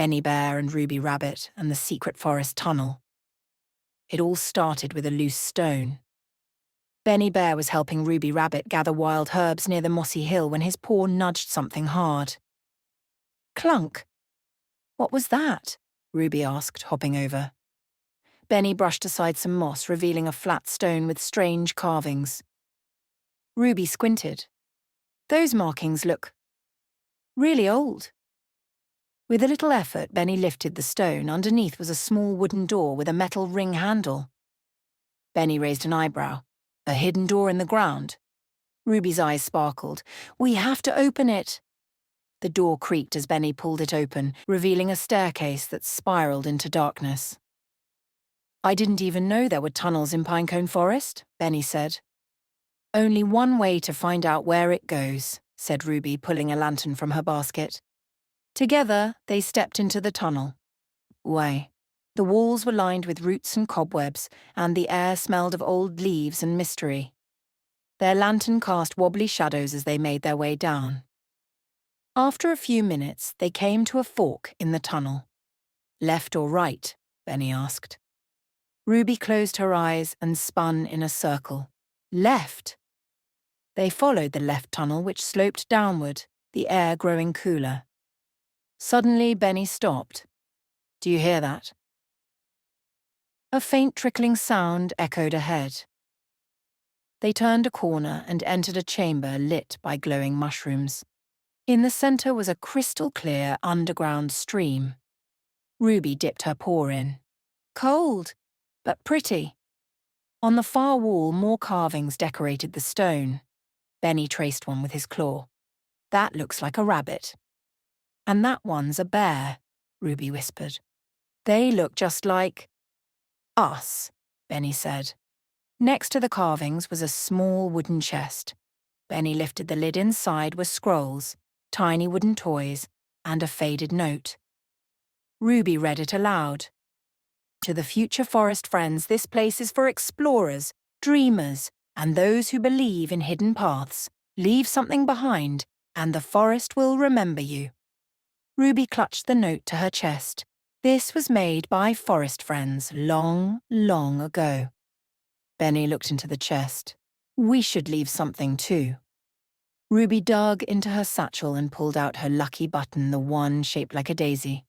Benny Bear and Ruby Rabbit and the secret forest tunnel. It all started with a loose stone. Benny Bear was helping Ruby Rabbit gather wild herbs near the mossy hill when his paw nudged something hard. Clunk! What was that? Ruby asked, hopping over. Benny brushed aside some moss, revealing a flat stone with strange carvings. Ruby squinted. Those markings look really old. With a little effort, Benny lifted the stone. Underneath was a small wooden door with a metal ring handle. Benny raised an eyebrow. A hidden door in the ground. Ruby's eyes sparkled. We have to open it. The door creaked as Benny pulled it open, revealing a staircase that spiraled into darkness. I didn't even know there were tunnels in Pinecone Forest, Benny said. Only one way to find out where it goes, said Ruby, pulling a lantern from her basket. Together, they stepped into the tunnel. Way. The walls were lined with roots and cobwebs, and the air smelled of old leaves and mystery. Their lantern cast wobbly shadows as they made their way down. After a few minutes, they came to a fork in the tunnel. Left or right? Benny asked. Ruby closed her eyes and spun in a circle. Left! They followed the left tunnel, which sloped downward, the air growing cooler. Suddenly, Benny stopped. Do you hear that? A faint trickling sound echoed ahead. They turned a corner and entered a chamber lit by glowing mushrooms. In the center was a crystal-clear underground stream. Ruby dipped her paw in. Cold, but pretty. On the far wall, more carvings decorated the stone. Benny traced one with his claw. That looks like a rabbit. And that one's a bear, Ruby whispered. They look just like us, Benny said. Next to the carvings was a small wooden chest. Benny lifted the lid. Inside were scrolls, tiny wooden toys, and a faded note. Ruby read it aloud. To the future forest friends, this place is for explorers, dreamers, and those who believe in hidden paths. Leave something behind, and the forest will remember you. Ruby clutched the note to her chest. This was made by forest friends long, long ago. Benny looked into the chest. We should leave something too. Ruby dug into her satchel and pulled out her lucky button, the one shaped like a daisy.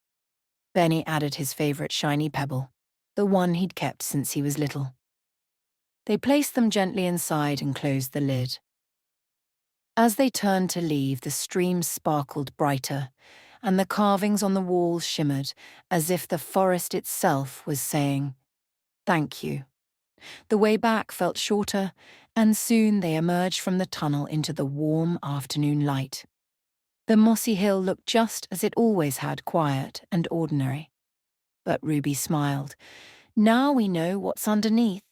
Benny added his favorite shiny pebble, the one he'd kept since he was little. They placed them gently inside and closed the lid. As they turned to leave, the stream sparkled brighter, and the carvings on the walls shimmered, as if the forest itself was saying, "Thank you." The way back felt shorter, and soon they emerged from the tunnel into the warm afternoon light. The mossy hill looked just as it always had, quiet and ordinary. But Ruby smiled. Now we know what's underneath.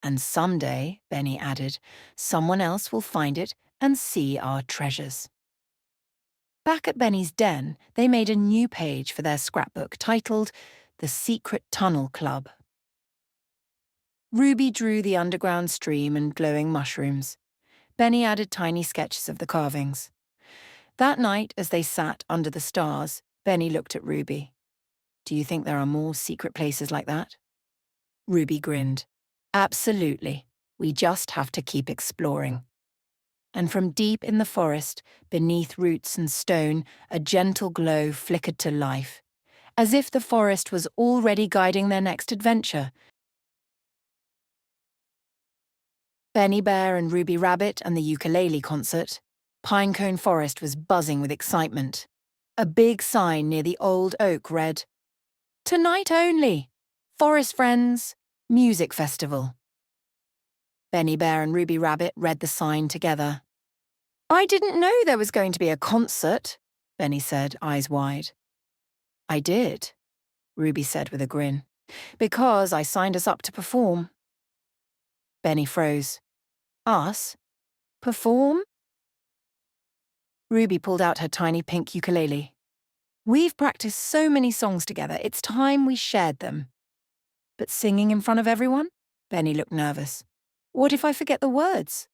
And someday, Benny added, someone else will find it and see our treasures. Back at Benny's den, they made a new page for their scrapbook titled The Secret Tunnel Club. Ruby drew the underground stream and glowing mushrooms. Benny added tiny sketches of the carvings. That night, as they sat under the stars, Benny looked at Ruby. Do you think there are more secret places like that? Ruby grinned. Absolutely. We just have to keep exploring. And from deep in the forest, beneath roots and stone, a gentle glow flickered to life, as if the forest was already guiding their next adventure. Benny Bear and Ruby Rabbit and the ukulele concert. Pinecone Forest was buzzing with excitement. A big sign near the old oak read, "Tonight only! Forest Friends! Music Festival." Benny Bear and Ruby Rabbit read the sign together. I didn't know there was going to be a concert, Benny said, eyes wide. I did, Ruby said with a grin, because I signed us up to perform. Benny froze. Us? Perform? Ruby pulled out her tiny pink ukulele. We've practiced so many songs together, it's time we shared them. But singing in front of everyone? Benny looked nervous. What if I forget the words?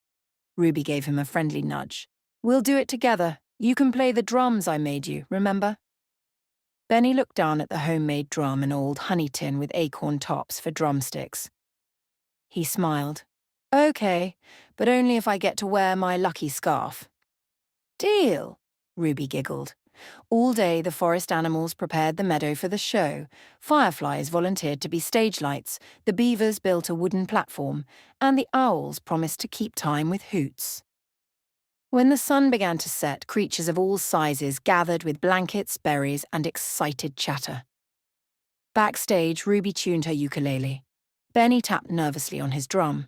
Ruby gave him a friendly nudge. We'll do it together. You can play the drums I made you, remember? Benny looked down at the homemade drum and old honey tin with acorn tops for drumsticks. He smiled. Okay, but only if I get to wear my lucky scarf. Deal, Ruby giggled. All day the forest animals prepared the meadow for the show. Fireflies volunteered to be stage lights, the beavers built a wooden platform, and the owls promised to keep time with hoots. When the sun began to set, creatures of all sizes gathered with blankets, berries, and excited chatter. Backstage, Ruby tuned her ukulele. Benny tapped nervously on his drum.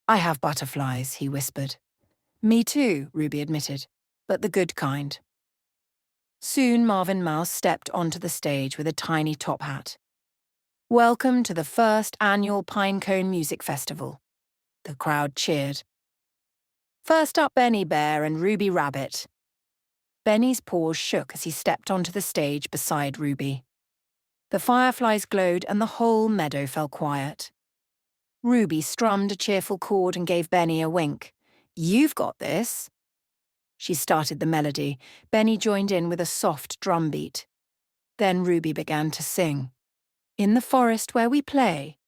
I have butterflies, he whispered. Me too, Ruby admitted, but the good kind. Soon Marvin Mouse stepped onto the stage with a tiny top hat. Welcome to the first annual Pinecone Music Festival. The crowd cheered. First up, Benny Bear and Ruby Rabbit. Benny's paws shook as he stepped onto the stage beside Ruby. The fireflies glowed and the whole meadow fell quiet. Ruby strummed a cheerful chord and gave Benny a wink. You've got this. She started the melody. Benny joined in with a soft drum beat. Then Ruby began to sing. In the forest where we play,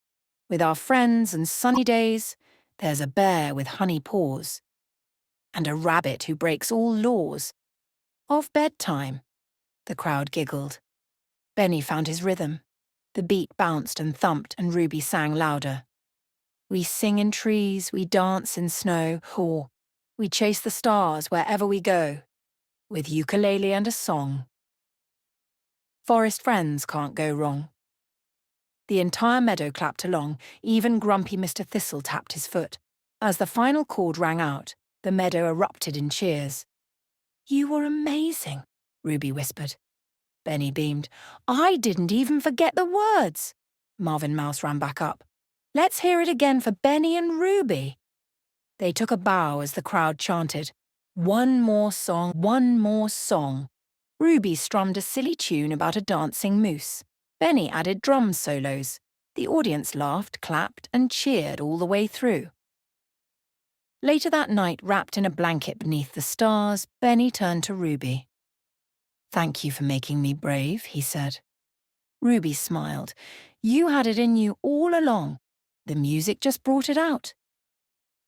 with our friends and sunny days, there's a bear with honey paws, and a rabbit who breaks all laws. Of bedtime, the crowd giggled. Benny found his rhythm. The beat bounced and thumped, and Ruby sang louder. We sing in trees, we dance in snow, haw. We chase the stars wherever we go, with ukulele and a song. Forest friends can't go wrong. The entire meadow clapped along, even grumpy Mr. Thistle tapped his foot. As the final chord rang out, the meadow erupted in cheers. You were amazing, Ruby whispered. Benny beamed. I didn't even forget the words. Marvin Mouse ran back up. Let's hear it again for Benny and Ruby. They took a bow as the crowd chanted, one more song, one more song. Ruby strummed a silly tune about a dancing moose. Benny added drum solos. The audience laughed, clapped, and cheered all the way through. Later that night, wrapped in a blanket beneath the stars, Benny turned to Ruby. Thank you for making me brave, he said. Ruby smiled. You had it in you all along. The music just brought it out.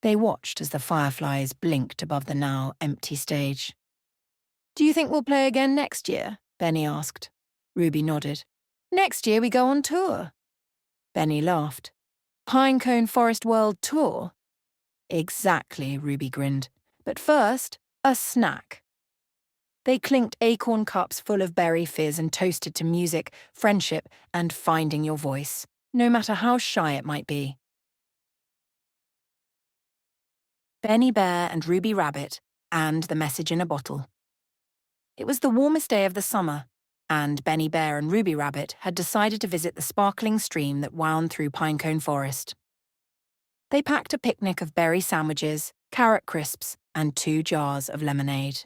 They watched as the fireflies blinked above the now empty stage. Do you think we'll play again next year? Benny asked. Ruby nodded. Next year we go on tour. Benny laughed. Pinecone Forest World Tour? Exactly, Ruby grinned. But first, a snack. They clinked acorn cups full of berry fizz and toasted to music, friendship, and finding your voice, no matter how shy it might be. Benny Bear and Ruby Rabbit, and the message in a bottle. It was the warmest day of the summer, and Benny Bear and Ruby Rabbit had decided to visit the sparkling stream that wound through Pinecone Forest. They packed a picnic of berry sandwiches, carrot crisps, and 2 jars of lemonade.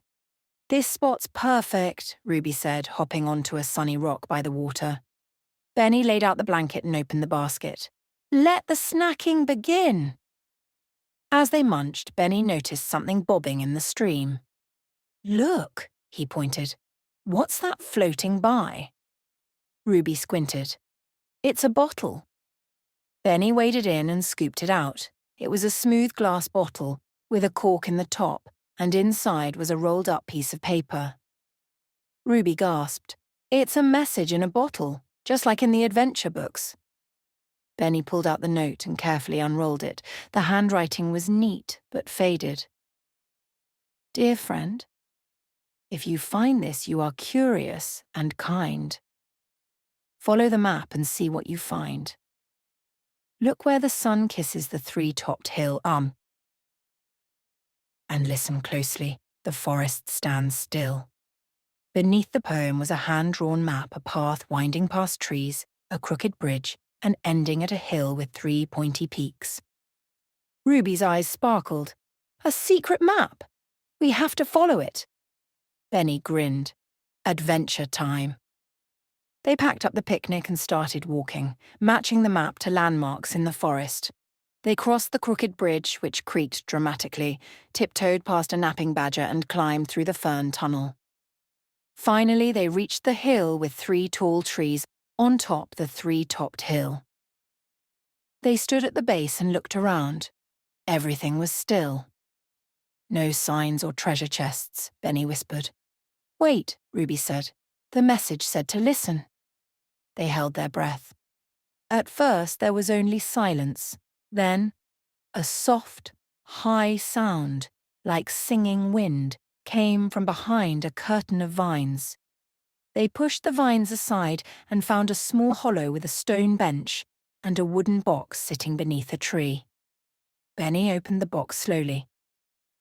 This spot's perfect, Ruby said, hopping onto a sunny rock by the water. Benny laid out the blanket and opened the basket. Let the snacking begin! As they munched, Benny noticed something bobbing in the stream. Look, he pointed. What's that floating by? Ruby squinted. It's a bottle. Benny waded in and scooped it out. It was a smooth glass bottle, with a cork in the top, and inside was a rolled-up piece of paper. Ruby gasped. It's a message in a bottle, just like in the adventure books. Benny pulled out the note and carefully unrolled it. The handwriting was neat, but faded. Dear friend, if you find this, you are curious and kind. Follow the map and see what you find. Look where the sun kisses the 3-topped hill, and listen closely. The forest stands still. Beneath the poem was a hand-drawn map, a path winding past trees, a crooked bridge, and ending at a hill with 3 pointy peaks. Ruby's eyes sparkled. A secret map! We have to follow it. Benny grinned. Adventure time. They packed up the picnic and started walking, matching the map to landmarks in the forest. They crossed the crooked bridge, which creaked dramatically, tiptoed past a napping badger and climbed through the fern tunnel. Finally, they reached the hill with 3 tall trees on top the 3-topped hill. They stood at the base and looked around. Everything was still. No signs or treasure chests, Benny whispered. Wait, Ruby said. The message said to listen. They held their breath. At first, there was only silence. Then, a soft, high sound, like singing wind, came from behind a curtain of vines. They pushed the vines aside and found a small hollow with a stone bench and a wooden box sitting beneath a tree. Benny opened the box slowly.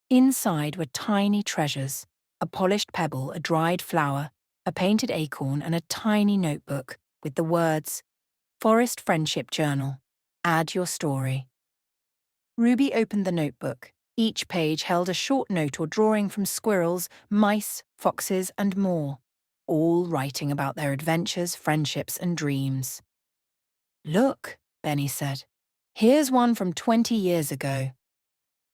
Inside were tiny treasures: a polished pebble, a dried flower, a painted acorn, and a tiny notebook with the words, Forest Friendship Journal. Add your story. Ruby opened the notebook. Each page held a short note or drawing from squirrels, mice, foxes, and more, all writing about their adventures, friendships, and dreams. Look, Benny said. Here's one from 20 years ago.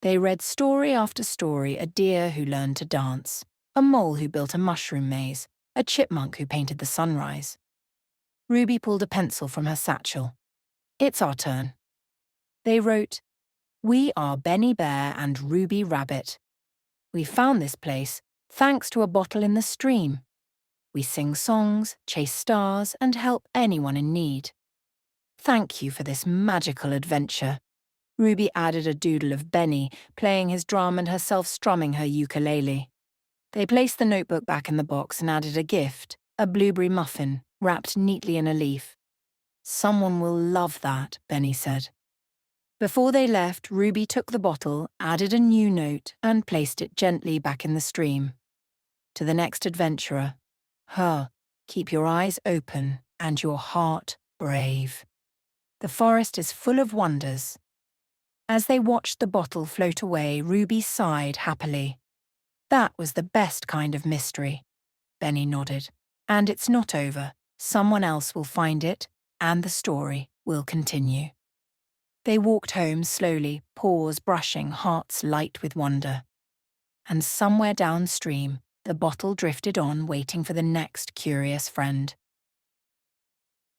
They read story after story: a deer who learned to dance, a mole who built a mushroom maze, a chipmunk who painted the sunrise. Ruby pulled a pencil from her satchel. It's our turn. They wrote, We are Benny Bear and Ruby Rabbit. We found this place thanks to a bottle in the stream. We sing songs, chase stars, and help anyone in need. Thank you for this magical adventure. Ruby added a doodle of Benny playing his drum and herself strumming her ukulele. They placed the notebook back in the box and added a gift, a blueberry muffin, wrapped neatly in a leaf. Someone will love that, Benny said. Before they left, Ruby took the bottle, added a new note, and placed it gently back in the stream. To the next adventurer, keep your eyes open and your heart brave. The forest is full of wonders. As they watched the bottle float away, Ruby sighed happily. That was the best kind of mystery. Benny nodded. And it's not over. Someone else will find it, and the story will continue. They walked home slowly, paws brushing, hearts light with wonder. And somewhere downstream, the bottle drifted on, waiting for the next curious friend.